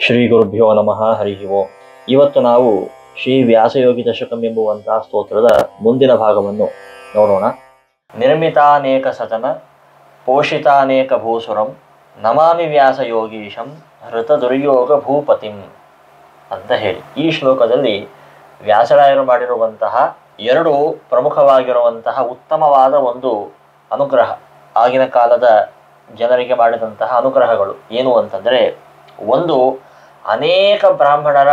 ಶ್ರೀ ಗುರುಭ್ಯೋ ನಮಃ ಹರಿ ಓಂ. ಇವತ್ತು ನಾವು ಶ್ರೀ ವ್ಯಾಸಯೋಗಿ ದಶಕಂ ಎಂಬುವಂತಹ ಸ್ತೋತ್ರದ ಮುಂದಿನ ಭಾಗವನ್ನು ನೋಡೋಣ. ನಿರ್ಮಿತಾನೇಕ ಸತನ ಪೋಷಿತಾನೇಕ ಭೂಸುರಂ ನಮಾಮಿ ವ್ಯಾಸಯೋಗೀಶಂ ಹೃತ ದುರ್ಯೋಗ ಭೂಪತಿಂ ಅಂತ ಹೇಳಿ ಈ ಶ್ಲೋಕದಲ್ಲಿ ವ್ಯಾಸರಾಯರು ಮಾಡಿರುವಂತಹ ಎರಡು ಪ್ರಮುಖವಾಗಿರುವಂತಹ ಉತ್ತಮವಾದ ಒಂದು ಅನುಗ್ರಹ, ಆಗಿನ ಕಾಲದ ಜನರಿಗೆ ಮಾಡಿದಂತಹ ಅನುಗ್ರಹಗಳು ಏನು ಅಂತಂದರೆ, ಒಂದು, ಅನೇಕ ಬ್ರಾಹ್ಮಣರ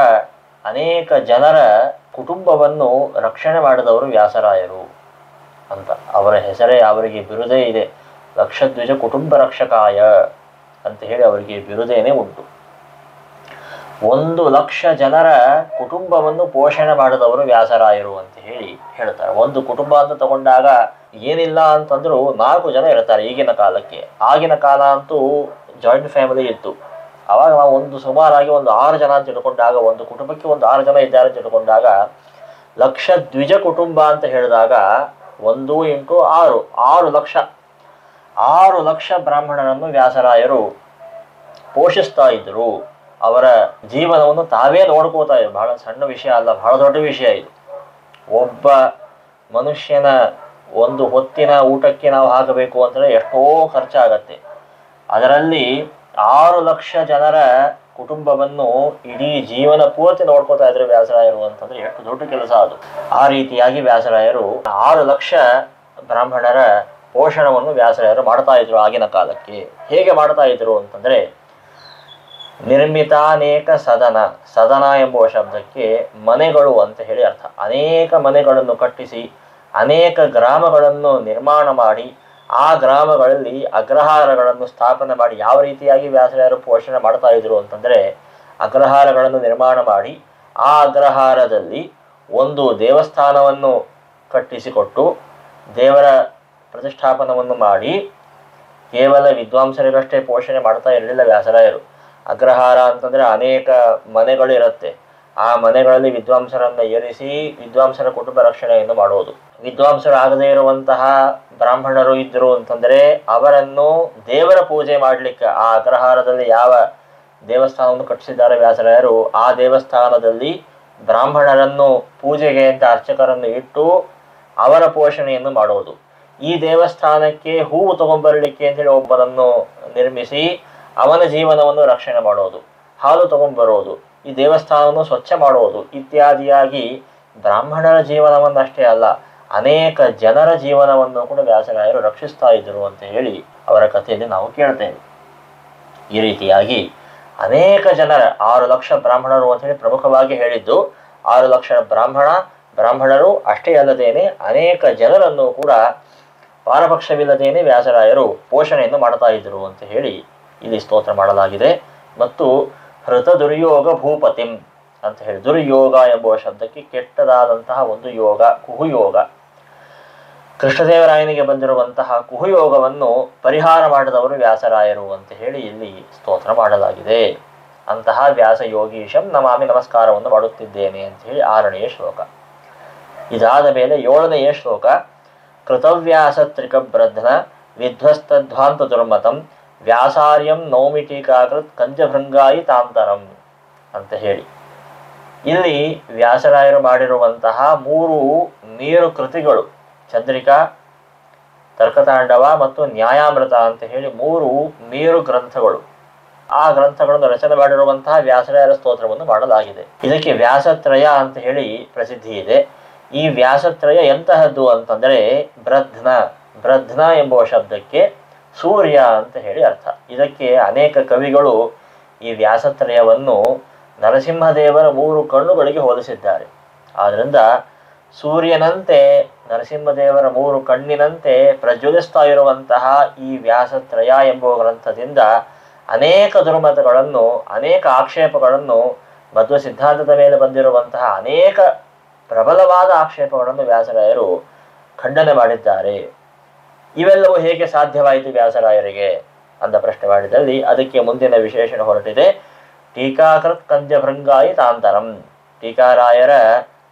ಅನೇಕ ಜನರ ಕುಟುಂಬವನ್ನು ರಕ್ಷಣೆ ಮಾಡಿದವರು ವ್ಯಾಸರಾಯರು ಅಂತ ಅವರ ಹೆಸರೇ, ಅವರಿಗೆ ಬಿರುದೇ ಇದೆ. ಲಕ್ಷದ್ವಿಜ ಕುಟುಂಬ ರಕ್ಷಕಾಯ ಅಂತ ಹೇಳಿ ಅವರಿಗೆ ಬಿರುದೇನೆ ಉಂಟು. 1,00,000 ಜನರ ಕುಟುಂಬವನ್ನು ಪೋಷಣೆ ಮಾಡಿದವರು ವ್ಯಾಸರಾಯರು ಅಂತ ಹೇಳಿ ಹೇಳ್ತಾರೆ. ಒಂದು ಕುಟುಂಬ ಅಂತ ತಗೊಂಡಾಗ ಏನಿಲ್ಲ ಅಂತಂದ್ರೂ 4 ಜನ ಇರ್ತಾರೆ ಈಗಿನ ಕಾಲಕ್ಕೆ. ಆಗಿನ ಕಾಲ ಅಂತೂ ಜಾಯಿಂಟ್ ಫ್ಯಾಮಿಲಿ ಇತ್ತು. ಆವಾಗ ನಾವು ಸುಮಾರಾಗಿ 6 ಜನ ಅಂತ ತಿಳ್ಕೊಂಡಾಗ, ಒಂದು ಕುಟುಂಬಕ್ಕೆ 6 ಜನ ಇದ್ದಾರೆ ಅಂತ ತಿಳ್ಕೊಂಡಾಗ, ಲಕ್ಷದ್ವಿಜ ಕುಟುಂಬ ಅಂತ ಹೇಳಿದಾಗ 1 × 6 6 ಲಕ್ಷ 6 ಲಕ್ಷ ಬ್ರಾಹ್ಮಣರನ್ನು ವ್ಯಾಸರಾಯರು ಪೋಷಿಸ್ತಾ ಇದ್ರು. ಅವರ ಜೀವನವನ್ನು ತಾವೇ ನೋಡ್ಕೋತಾ ಇದ್ರು. ಬಹಳ ಸಣ್ಣ ವಿಷಯ ಅಲ್ಲ, ಬಹಳ ದೊಡ್ಡ ವಿಷಯ ಇದು. ಒಬ್ಬ ಮನುಷ್ಯನ ಒಂದು ಹೊತ್ತಿನ ಊಟಕ್ಕೆ ನಾವು ಹಾಕಬೇಕು ಅಂದರೆ ಎಷ್ಟೋ ಖರ್ಚಾಗತ್ತೆ. ಅದರಲ್ಲಿ 6 ಲಕ್ಷ ಜನರ ಕುಟುಂಬವನ್ನು ಇಡೀ ಜೀವನ ಪೂರ್ತಿ ನೋಡ್ಕೋತಾ ಇದ್ರು ವ್ಯಾಸರಾಯರು ಅಂತಂದ್ರೆ ಎಷ್ಟು ದೊಡ್ಡ ಕೆಲಸ ಅದು. ಆ ರೀತಿಯಾಗಿ ವ್ಯಾಸರಾಯರು 6 ಲಕ್ಷ ಬ್ರಾಹ್ಮಣರ ಪೋಷಣವನ್ನು ವ್ಯಾಸರಾಯರು ಮಾಡ್ತಾ ಇದ್ರು ಆಗಿನ ಕಾಲಕ್ಕೆ. ಹೇಗೆ ಮಾಡ್ತಾ ಇದ್ರು ಅಂತಂದ್ರೆ, ನಿರ್ಮಿತಾನೇಕ ಸದನ, ಸದನ ಎಂಬುವ ಶಬ್ದಕ್ಕೆ ಮನೆಗಳು ಅಂತ ಹೇಳಿ ಅರ್ಥ. ಅನೇಕ ಮನೆಗಳನ್ನು ಕಟ್ಟಿಸಿ ಅನೇಕ ಗ್ರಾಮಗಳನ್ನು ನಿರ್ಮಾಣ ಮಾಡಿ ಆ ಗ್ರಾಮಗಳಲ್ಲಿ ಅಗ್ರಹಾರಗಳನ್ನು ಸ್ಥಾಪನೆ ಮಾಡಿ, ಯಾವ ರೀತಿಯಾಗಿ ವ್ಯಾಸರಾಯರು ಪೋಷಣೆ ಮಾಡ್ತಾ ಇದ್ರು ಅಂತಂದರೆ, ಅಗ್ರಹಾರಗಳನ್ನು ನಿರ್ಮಾಣ ಮಾಡಿ ಆ ಅಗ್ರಹಾರದಲ್ಲಿ ಒಂದು ದೇವಸ್ಥಾನವನ್ನು ಕಟ್ಟಿಸಿಕೊಟ್ಟು ದೇವರ ಪ್ರತಿಷ್ಠಾಪನವನ್ನು ಮಾಡಿ ಕೇವಲ ವಿದ್ವಾಂಸರಿಗಷ್ಟೇ ಪೋಷಣೆ ಮಾಡ್ತಾ ಇರಲಿಲ್ಲ ವ್ಯಾಸರಾಯರು. ಅಗ್ರಹಾರ ಅಂತಂದರೆ ಅನೇಕ ಮನೆಗಳು ಇರುತ್ತೆ. ಆ ಮನೆಗಳಲ್ಲಿ ವಿದ್ವಾಂಸರನ್ನು ಏರಿಸಿ ವಿದ್ವಾಂಸರ ಕುಟುಂಬ ರಕ್ಷಣೆಯನ್ನು ಮಾಡುವುದು. ವಿದ್ವಾಂಸರು ಆಗದೇ ಇರುವಂತಹ ಬ್ರಾಹ್ಮಣರು ಇದ್ದರು ಅಂತಂದರೆ ಅವರನ್ನು ದೇವರ ಪೂಜೆ ಮಾಡಲಿಕ್ಕೆ ಆ ಅಗ್ರಹಾರದಲ್ಲಿ ಯಾವ ದೇವಸ್ಥಾನವನ್ನು ಕಟ್ಟಿಸಿದ್ದಾರೆ ವ್ಯಾಸರಾಯರು, ಆ ದೇವಸ್ಥಾನದಲ್ಲಿ ಬ್ರಾಹ್ಮಣರನ್ನು ಪೂಜೆಗೆ ಅಂತ ಅರ್ಚಕರನ್ನು ಇಟ್ಟು ಅವರ ಪೋಷಣೆಯನ್ನು ಮಾಡುವುದು. ಈ ದೇವಸ್ಥಾನಕ್ಕೆ ಹೂವು ತಗೊಂಡ್ಬರಲಿಕ್ಕೆ ಅಂತೇಳಿ ಒಬ್ಬನನ್ನು ನಿರ್ಮಿಸಿ ಅವನ ಜೀವನವನ್ನು ರಕ್ಷಣೆ ಮಾಡೋದು, ಹಾಲು ತಗೊಂಡ್ಬರೋದು, ಈ ದೇವಸ್ಥಾನವನ್ನು ಸ್ವಚ್ಛ ಮಾಡೋದು ಇತ್ಯಾದಿಯಾಗಿ ಬ್ರಾಹ್ಮಣರ ಜೀವನವನ್ನಷ್ಟೇ ಅಲ್ಲ, ಅನೇಕ ಜನರ ಜೀವನವನ್ನು ಕೂಡ ವ್ಯಾಸರಾಯರು ರಕ್ಷಿಸ್ತಾ ಇದ್ದರು ಅಂತ ಹೇಳಿ ಅವರ ಕಥೆಯಲ್ಲಿ ನಾವು ಕೇಳ್ತೇವೆ. ಈ ರೀತಿಯಾಗಿ ಅನೇಕ ಜನರ 6 ಲಕ್ಷ ಬ್ರಾಹ್ಮಣರು ಅಂತ ಹೇಳಿ ಪ್ರಮುಖವಾಗಿ ಹೇಳಿದ್ದು, 6 ಲಕ್ಷ ಬ್ರಾಹ್ಮಣರು ಅಷ್ಟೇ ಅಲ್ಲದೇನೆ ಅನೇಕ ಜನರನ್ನು ಕೂಡ ಪಾರಪಕ್ಷವಿಲ್ಲದೇನೆ ವ್ಯಾಸರಾಯರು ಪೋಷಣೆಯನ್ನು ಮಾಡ್ತಾ ಇದ್ದರು ಅಂತ ಹೇಳಿ ಇಲ್ಲಿ ಸ್ತೋತ್ರ ಮಾಡಲಾಗಿದೆ. ಮತ್ತು ಹೃತ ದುರ್ಯೋಗ ಭೂಪತಿಂ ಅಂತ ಹೇಳಿ, ದುರ್ಯೋಗ ಎಂಬುವ ಶಬ್ದಕ್ಕೆ ಕೆಟ್ಟದಾದಂತಹ ಒಂದು ಯೋಗ, ಕುಹುಯೋಗ, ಕೃಷ್ಣದೇವರಾಯನಿಗೆ ಬಂದಿರುವಂತಹ ಕುಹುಯೋಗವನ್ನು ಪರಿಹಾರ ಮಾಡಿದವರು ವ್ಯಾಸರಾಯರು ಅಂತ ಹೇಳಿ ಇಲ್ಲಿ ಸ್ತೋತ್ರ ಮಾಡಲಾಗಿದೆ. ಅಂತಹ ವ್ಯಾಸಯೋಗೀಶಂ ನಮಾಮಿ, ನಮಸ್ಕಾರವನ್ನು ಮಾಡುತ್ತಿದ್ದೇನೆ ಅಂತ ಹೇಳಿ 6ನೆಯ ಶ್ಲೋಕ. ಇದಾದ ಮೇಲೆ 7ನೆಯ ಶ್ಲೋಕ, ಕೃತವ್ಯಾಸತ್ರಿಕ ಬ್ರಧ್ನ ವಿಧ್ವಸ್ತಧ್ವಾಂತ ದುರ್ಮತಂ ವ್ಯಾಸಾರ್ಯಂ ನೌಮಿ ಟೀಕಾಕೃತ್ ಕಂಜಭೃಂಗಾಯಿ ತಾಂತರಂ ಅಂತ ಹೇಳಿ ಇಲ್ಲಿ ವ್ಯಾಸರಾಯರು ಮಾಡಿರುವಂತಹ 3 ನೀರು ಕೃತಿಗಳು, ಚಂದ್ರಿಕಾ, ತರ್ಕತಾಂಡವ ಮತ್ತು ನ್ಯಾಯಾಮೃತ ಅಂತ ಹೇಳಿ 3 ನೀರು ಗ್ರಂಥಗಳು, ಆ ಗ್ರಂಥಗಳನ್ನು ರಚನೆ ಮಾಡಿರುವಂತಹ ವ್ಯಾಸರಾಯರ ಸ್ತೋತ್ರವನ್ನು ಮಾಡಲಾಗಿದೆ. ಇದಕ್ಕೆ ವ್ಯಾಸತ್ರಯ ಅಂತ ಹೇಳಿ ಪ್ರಸಿದ್ಧಿ ಇದೆ. ಈ ವ್ಯಾಸತ್ರಯ ಎಂತಹದ್ದು ಅಂತಂದರೆ, ಬ್ರಧ್ನ ಎಂಬುವ ಶಬ್ದಕ್ಕೆ ಸೂರ್ಯ ಅಂತ ಹೇಳಿ ಅರ್ಥ. ಇದಕ್ಕೆ ಅನೇಕ ಕವಿಗಳು ಈ ವ್ಯಾಸತ್ರಯವನ್ನು ನರಸಿಂಹದೇವರ 3 ಕಣ್ಣುಗಳಿಗೆ ಹೋಲಿಸಿದ್ದಾರೆ. ಆದ್ದರಿಂದ ಸೂರ್ಯನಂತೆ ನರಸಿಂಹದೇವರ 3 ಕಣ್ಣಿನಂತೆ ಪ್ರಜ್ವಲಿಸ್ತಾ ಇರುವಂತಹ ಈ ವ್ಯಾಸತ್ರಯ ಎಂಬುವ ಗ್ರಂಥದಿಂದ ಅನೇಕ ದುರ್ಮತಗಳನ್ನು, ಅನೇಕ ಆಕ್ಷೇಪಗಳನ್ನು, ಮಧ್ವ ಸಿದ್ಧಾಂತದ ಮೇಲೆ ಬಂದಿರುವಂತಹ ಅನೇಕ ಪ್ರಬಲವಾದ ಆಕ್ಷೇಪಗಳನ್ನು ವ್ಯಾಸರಾಯರು ಖಂಡನೆ ಮಾಡಿದ್ದಾರೆ. ಇವೆಲ್ಲವೂ ಹೇಗೆ ಸಾಧ್ಯವಾಯಿತು ವ್ಯಾಸರಾಯರಿಗೆ ಅಂತ ಪ್ರಶ್ನೆ ಮಾಡಿದಲ್ಲಿ ಅದಕ್ಕೆ ಮುಂದಿನ ವಿಶೇಷಣ ಹೊರಟಿದೆ. ಟೀಕಾಕೃತ್ ಕಂಜಭೃಂಗಾಯಿ ತಾಂತರಂ, ಟೀಕಾರಾಯರ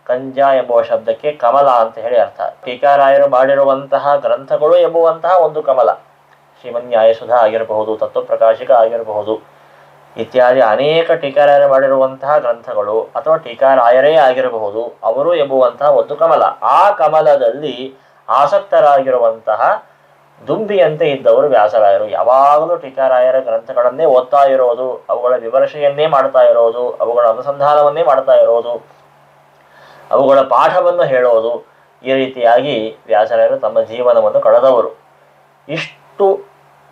ಕಂಜ ಎಂಬುವ ಶಬ್ದಕ್ಕೆ ಕಮಲ ಅಂತ ಹೇಳಿ ಅರ್ಥ. ಟೀಕಾರಾಯರು ಮಾಡಿರುವಂತಹ ಗ್ರಂಥಗಳು ಎಂಬುವಂತಹ ಒಂದು ಕಮಲ, ಶ್ರೀಮನ್ಯಾಯಸುಧ ಆಗಿರಬಹುದು, ತತ್ವಪ್ರಕಾಶಿಕ ಆಗಿರಬಹುದು, ಇತ್ಯಾದಿ ಅನೇಕ ಟೀಕಾರಾಯರು ಮಾಡಿರುವಂತಹ ಗ್ರಂಥಗಳು ಅಥವಾ ಟೀಕಾರಾಯರೇ ಆಗಿರಬಹುದು ಅವರು ಎಂಬುವಂತಹ ಒಂದು ಕಮಲ. ಆ ಕಮಲದಲ್ಲಿ ಆಸಕ್ತರಾಗಿರುವಂತಹ ದುಂಬಿಯಂತೆ ಇದ್ದವರು ವ್ಯಾಸರಾಯರು. ಯಾವಾಗಲೂ ಟೀಕಾರಾಯರ ಗ್ರಂಥಗಳನ್ನೇ ಓದ್ತಾ ಇರೋದು, ಅವುಗಳ ವಿಮರ್ಶೆಯನ್ನೇ ಮಾಡ್ತಾ ಇರೋದು, ಅವುಗಳ ಅನುಸಂಧಾನವನ್ನೇ ಮಾಡ್ತಾ ಇರೋದು, ಅವುಗಳ ಪಾಠವನ್ನು ಹೇಳೋದು. ಈ ರೀತಿಯಾಗಿ ವ್ಯಾಸರಾಯರು ತಮ್ಮ ಜೀವನವನ್ನು ಕಳೆದವರು. ಇಷ್ಟು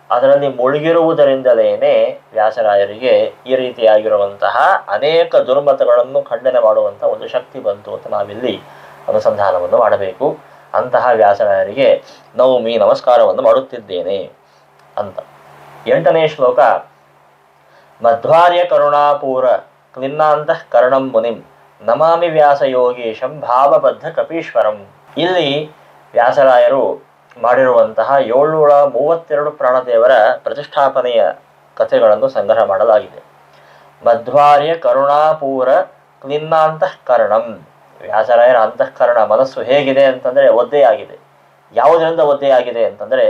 ಅದರಲ್ಲಿ ಮುಳುಗಿರುವುದರಿಂದಲೇ ವ್ಯಾಸರಾಯರಿಗೆ ಈ ರೀತಿಯಾಗಿರುವಂತಹ ಅನೇಕ ದುರ್ಮತಗಳನ್ನು ಖಂಡನೆ ಮಾಡುವಂಥ ಒಂದು ಶಕ್ತಿ ಬಂತು ಅಂತ ನಾವಿಲ್ಲಿ ಅನುಸಂಧಾನವನ್ನು ಮಾಡಬೇಕು. ಅಂತಹ ವ್ಯಾಸರಾಯರಿಗೆ ನವಮಿ ನಮಸ್ಕಾರವನ್ನು ಮಾಡುತ್ತಿದ್ದೇನೆ ಅಂತ. 8ನೇ ಶ್ಲೋಕ. ಮಧ್ವಾರ್ಯ ಕರುಣಾಪೂರ ಕ್ಲಿನ್ನಾಂತಃ ಕರ್ಣಂ ಮುನಿಂ ನಮಾಮಿ ವ್ಯಾಸಯೋಗೀಶಂ ಭಾವಬದ್ಧ ಕಪೀಶ್ವರಂ. ಇಲ್ಲಿ ವ್ಯಾಸರಾಯರು ಮಾಡಿರುವಂತಹ 732 ಪ್ರಾಣದೇವರ ಪ್ರತಿಷ್ಠಾಪನೆಯ ಕಥೆಗಳನ್ನು ಸಂಗ್ರಹ ಮಾಡಲಾಗಿದೆ. ಮಧ್ವಾರ್ಯ ಕರುಣಾಪೂರ ಕ್ಲಿನ್ನಾಂತಃ ಕರ್ಣಂ. ವ್ಯಾಸರಾಯರ ಅಂತಃಕರಣ ಮನಸ್ಸು ಹೇಗಿದೆ ಅಂತಂದರೆ ಒದ್ದೆಯಾಗಿದೆ. ಯಾವುದರಿಂದ ಒದ್ದೆಯಾಗಿದೆ ಅಂತಂದರೆ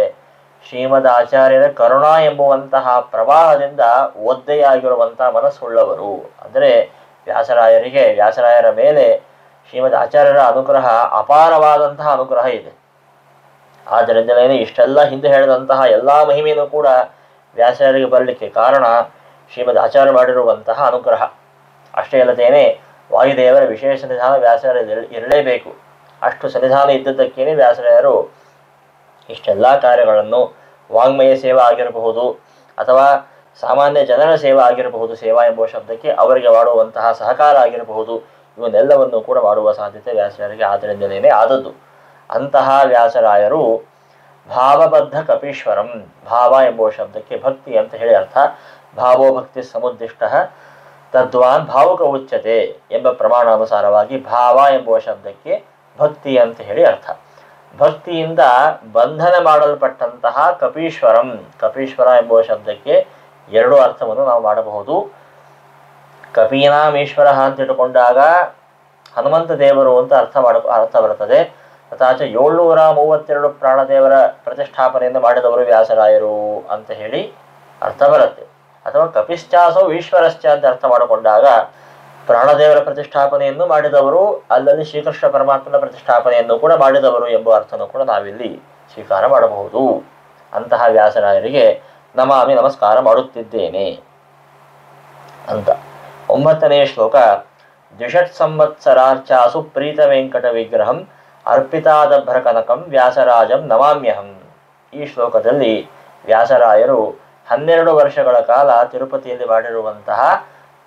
ಶ್ರೀಮದ್ ಆಚಾರ್ಯರ ಕರುಣಾ ಎಂಬುವಂತಹ ಪ್ರವಾಹದಿಂದ ಒದ್ದೆಯಾಗಿರುವಂತಹ ಮನಸ್ಸುಳ್ಳವರು. ಅಂದರೆ ವ್ಯಾಸರಾಯರ ಮೇಲೆ ಶ್ರೀಮದ್ ಆಚಾರ್ಯರ ಅನುಗ್ರಹ ಅಪಾರವಾದಂತಹ ಅನುಗ್ರಹ ಇದೆ. ಆದ್ದರಿಂದಲೇ ಇಷ್ಟೆಲ್ಲ ಹಿಂದೆ ಹೇಳಿದಂತಹ ಎಲ್ಲ ಮಹಿಮೆಯೂ ಕೂಡ ವ್ಯಾಸರಾಯರಿಗೆ ಬರಲಿಕ್ಕೆ ಕಾರಣ ಶ್ರೀಮದ್ ಆಚಾರ್ಯ ಮಾಡಿರುವಂತಹ ಅನುಗ್ರಹ. ಅಷ್ಟೇ ಅಲ್ಲದೇನೆ ವಾಯುದೇವರ ವಿಶೇಷ ಸನ್ನಿಧಾನ ವ್ಯಾಸರಾಯರು ಇರಲೇಬೇಕು. ಅಷ್ಟು ಸನ್ನಿಧಾನ ಇದ್ದದ್ದಕ್ಕೇನೆ ವ್ಯಾಸರಾಯರು ಇಷ್ಟೆಲ್ಲ ಕಾರ್ಯಗಳನ್ನು, ವಾಂಗ್ಮಯ ಸೇವೆ ಆಗಿರಬಹುದು ಅಥವಾ ಸಾಮಾನ್ಯ ಜನರ ಸೇವೆ ಆಗಿರಬಹುದು, ಸೇವಾ ಎಂಬುವ ಶಬ್ದಕ್ಕೆ ಅವರಿಗೆ ಮಾಡುವಂತಹ ಸಹಕಾರ ಆಗಿರಬಹುದು, ಇವನ್ನೆಲ್ಲವನ್ನು ಕೂಡ ಮಾಡುವ ಸಾಧ್ಯತೆ ವ್ಯಾಸರಾಯರಿಗೆ ಆದ್ದರಿಂದಲೇ ಆದದ್ದು. ಅಂತಹ ವ್ಯಾಸರಾಯರು ಭಾವಬದ್ಧ ಕಪೀಶ್ವರಂ. ಭಾವ ಎಂಬುವ ಶಬ್ದಕ್ಕೆ ಭಕ್ತಿ ಅಂತ ಹೇಳಿ ಅರ್ಥ. ಭಾವೋ ಭಕ್ತಿ ಸಮುದ್ದಿಷ್ಟ ತದ್ವಾನ್ ಭಾವುಕ ಉಚ್ಯತೆ ಎಂಬ ಪ್ರಮಾಣಾನುಸಾರವಾಗಿ ಭಾವ ಎಂಬುವ ಶಬ್ದಕ್ಕೆ ಭಕ್ತಿ ಅಂತ ಹೇಳಿ ಅರ್ಥ. ಭಕ್ತಿಯಿಂದ ಬಂಧನ ಮಾಡಲ್ಪಟ್ಟಂತಹ ಕಪೀಶ್ವರಂ. ಕಪೀಶ್ವರ ಎಂಬುವ ಶಬ್ದಕ್ಕೆ 2 ಅರ್ಥವನ್ನು ನಾವು ಮಾಡಬಹುದು. ಕಪೀನಾಮೀಶ್ವರ ಅಂತ ಇಟ್ಟುಕೊಂಡಾಗ ಹನುಮಂತ ದೇವರು ಅಂತ ಅರ್ಥ ಬರುತ್ತದೆ. ತಥಾಚ 732 ಪ್ರಾಣದೇವರ ಪ್ರತಿಷ್ಠಾಪನೆಯನ್ನು ಮಾಡಿದವರು ವ್ಯಾಸರಾಯರು ಅಂತ ಹೇಳಿ ಅರ್ಥ ಬರುತ್ತೆ. ಅಥವಾ ಕಪಿಶ್ಚಾಸೋ ಈಶ್ವರಶ್ಚ ಅಂತ ಅರ್ಥ ಮಾಡಿಕೊಂಡಾಗ ಪ್ರಾಣದೇವರ ಪ್ರತಿಷ್ಠಾಪನೆಯನ್ನು ಮಾಡಿದವರು, ಅಲ್ಲಲ್ಲಿ ಶ್ರೀಕೃಷ್ಣ ಪರಮಾತ್ಮನ ಪ್ರತಿಷ್ಠಾಪನೆಯನ್ನು ಕೂಡ ಮಾಡಿದವರು ಎಂಬ ಅರ್ಥನೂ ಕೂಡ ನಾವಿಲ್ಲಿ ಸ್ವೀಕಾರ ಮಾಡಬಹುದು. ಅಂತಹ ವ್ಯಾಸರಾಯರಿಗೆ ನಮಾಮಿ ನಮಸ್ಕಾರ ಮಾಡುತ್ತಿದ್ದೇನೆ ಅಂತ. 9ನೇ ಶ್ಲೋಕ. ದ್ವಿಷಟ್ ಸಂವತ್ಸರಾರ್ಚಾಸು ಪ್ರೀತ ವೆಂಕಟ ವಿಗ್ರಹಂ ಅರ್ಪಿತಾದಭ್ರ ಕನಕಂ ವ್ಯಾಸರಾಜಂ ನಮಾಮ್ಯಹಂ. ಈ ಶ್ಲೋಕದಲ್ಲಿ ವ್ಯಾಸರಾಯರು 12 ವರ್ಷಗಳ ಕಾಲ ತಿರುಪತಿಯಲ್ಲಿ ಮಾಡಿರುವಂತಹ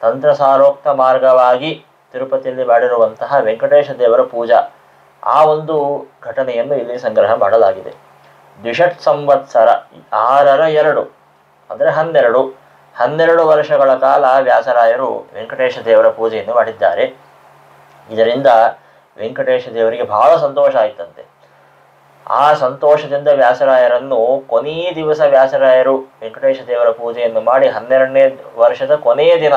ತಂತ್ರಸಾರೋಕ್ತ ಮಾರ್ಗವಾಗಿ ತಿರುಪತಿಯಲ್ಲಿ ಮಾಡಿರುವಂತಹ ವೆಂಕಟೇಶ ದೇವರ ಪೂಜಾ, ಆ ಒಂದು ಘಟನೆಯನ್ನು ಇಲ್ಲಿ ಸಂಗ್ರಹ ಮಾಡಲಾಗಿದೆ. ದ್ವಿಷಟ್ ಸಂವತ್ಸರ 6 ಅಂದರೆ 12 ವರ್ಷಗಳ ಕಾಲ ವ್ಯಾಸರಾಯರು ವೆಂಕಟೇಶ ದೇವರ ಪೂಜೆಯನ್ನು ಮಾಡಿದ್ದಾರೆ. ಇದರಿಂದ ವೆಂಕಟೇಶ ದೇವರಿಗೆ ಬಹಳ ಸಂತೋಷ ಆಯಿತಂತೆ. ಆ ಸಂತೋಷದಿಂದ ವ್ಯಾಸರಾಯರನ್ನು ಕೊನೆಯ ದಿವಸ ವ್ಯಾಸರಾಯರು ವೆಂಕಟೇಶ ದೇವರ ಪೂಜೆಯನ್ನು ಮಾಡಿ 12ನೇ ವರ್ಷದ ಕೊನೆಯ ದಿನ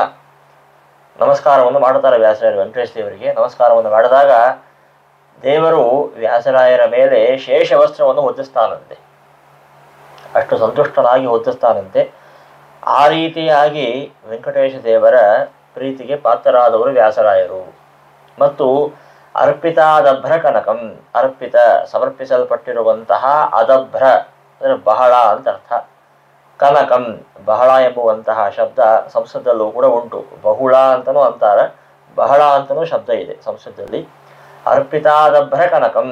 ನಮಸ್ಕಾರವನ್ನು ಮಾಡುತ್ತಾರೆ. ವ್ಯಾಸರಾಯರು ವೆಂಕಟೇಶ ದೇವರಿಗೆ ನಮಸ್ಕಾರವನ್ನು ಮಾಡಿದಾಗ ದೇವರು ವ್ಯಾಸರಾಯರ ಮೇಲೆ ಶೇಷ ವಸ್ತ್ರವನ್ನು ಹೊದಿಸ್ತಾನಂತೆ. ಅಷ್ಟು ಸಂತುಷ್ಟನಾಗಿ ಹೊದಿಸ್ತಾನಂತೆ. ಆ ರೀತಿಯಾಗಿ ವೆಂಕಟೇಶ ದೇವರ ಪ್ರೀತಿಗೆ ಪಾತ್ರರಾದವರು ವ್ಯಾಸರಾಯರು. ಮತ್ತು ಅರ್ಪಿತಾದಭ್ರ ಕನಕಂ. ಅರ್ಪಿತ ಸಮರ್ಪಿಸಲ್ಪಟ್ಟಿರುವಂತಹ ಅದಭ್ರ ಅಂದರೆ ಬಹಳ ಅಂತ ಅರ್ಥ. ಕನಕಂ ಬಹಳ ಎಂಬುವಂತಹ ಶಬ್ದ ಸಂಸ್ಕೃತದಲ್ಲೂ ಕೂಡ ಉಂಟು. ಬಹುಳ ಅಂತನೂ ಅಂತಾರೆ, ಬಹಳ ಅಂತನೂ ಶಬ್ದ ಇದೆ ಸಂಸ್ಕೃತದಲ್ಲಿ. ಅರ್ಪಿತಾದಭ್ರ ಕನಕಂ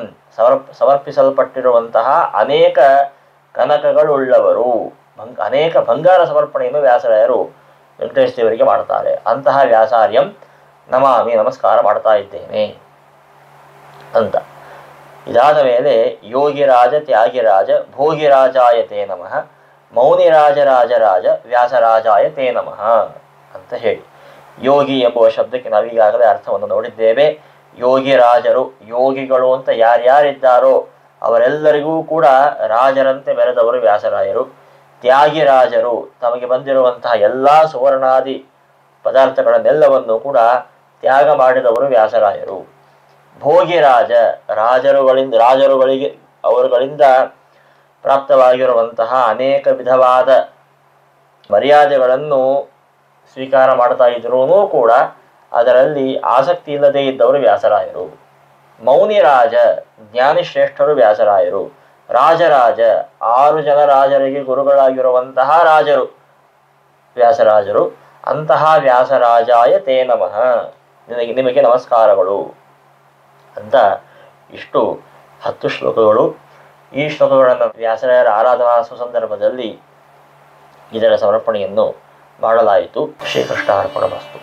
ಸಮರ್ಪಿಸಲ್ಪಟ್ಟಿರುವಂತಹ ಅನೇಕ ಕನಕಗಳುಳ್ಳವರು, ಅನೇಕ ಬಂಗಾರ ಸಮರ್ಪಣೆಯನ್ನು ವ್ಯಾಸರಾಯರು ವೆಂಕಟೇಶ ದೇವರಿಗೆ ಮಾಡ್ತಾರೆ. ಅಂತಹ ವ್ಯಾಸಾರ್ಯಂ ನಮಾಮಿ ನಮಸ್ಕಾರ ಮಾಡ್ತಾ ಇದ್ದೇನೆ ಅಂತ. ಇದಾದ ಮೇಲೆ ಯೋಗಿರಾಜ ತ್ಯಾಗಿರಾಜ ಭೋಗಿರಾಜಾಯ ತೇ ನಮಃ ಮೌನಿರಾಜ ರಾಜರಾಜ ವ್ಯಾಸರಾಜಾಯ ತೇ ನಮಃ ಅಂತ ಹೇಳಿ. ಯೋಗಿ ಎಂಬುವ ಶಬ್ದಕ್ಕೆ ನಾವೀಗಾಗಲೇ ಅರ್ಥವನ್ನು ನೋಡಿದ್ದೇವೆ. ಯೋಗಿರಾಜರು, ಯೋಗಿಗಳು ಅಂತ ಯಾರ್ಯಾರಿದ್ದಾರೋ ಅವರೆಲ್ಲರಿಗೂ ಕೂಡ ರಾಜರಂತೆ ಮೆರೆದವರು ವ್ಯಾಸರಾಯರು. ತ್ಯಾಗಿರಾಜರು, ತಮಗೆ ಬಂದಿರುವಂತಹ ಎಲ್ಲ ಸುವರ್ಣಾದಿ ಪದಾರ್ಥಗಳನ್ನೆಲ್ಲವನ್ನು ಕೂಡ ತ್ಯಾಗ ಮಾಡಿದವರು ವ್ಯಾಸರಾಯರು. ಭೋಗಿರಾಜ, ರಾಜರುಗಳಿಗೆ ಅವರುಗಳಿಂದ ಪ್ರಾಪ್ತವಾಗಿರುವಂತಹ ಅನೇಕ ವಿಧವಾದ ಮರ್ಯಾದೆಗಳನ್ನು ಸ್ವೀಕಾರ ಮಾಡ್ತಾ ಇದ್ರೂ ಕೂಡ ಅದರಲ್ಲಿ ಆಸಕ್ತಿ ಇಲ್ಲದೇ ಇದ್ದವರು ವ್ಯಾಸರಾಯರು. ಮೌನಿರಾಜ ಜ್ಞಾನಿಶ್ರೇಷ್ಠರು ವ್ಯಾಸರಾಯರು. ರಾಜರಾಜ 6 ಜನ ರಾಜರಿಗೆ ಗುರುಗಳಾಗಿರುವಂತಹ ರಾಜರು ವ್ಯಾಸರಾಜರು. ಅಂತಹ ವ್ಯಾಸರಾಜಾಯ ತೇ ನಮಃ, ನಿಮಗೆ ನಮಸ್ಕಾರಗಳು ಅಂತ ಇಷ್ಟು 10 ಶ್ಲೋಕಗಳು. ಈ ಶ್ಲೋಕಗಳನ್ನು ವ್ಯಾಸರಾಯರ ಆರಾಧನಾ ಸಂದರ್ಭದಲ್ಲಿ ಇದರ ಸಮರ್ಪಣೆಯನ್ನು ಮಾಡಲಾಯಿತು. ಶ್ರೀಕೃಷ್ಣ ಅರ್ಪಣಮಸ್ತು.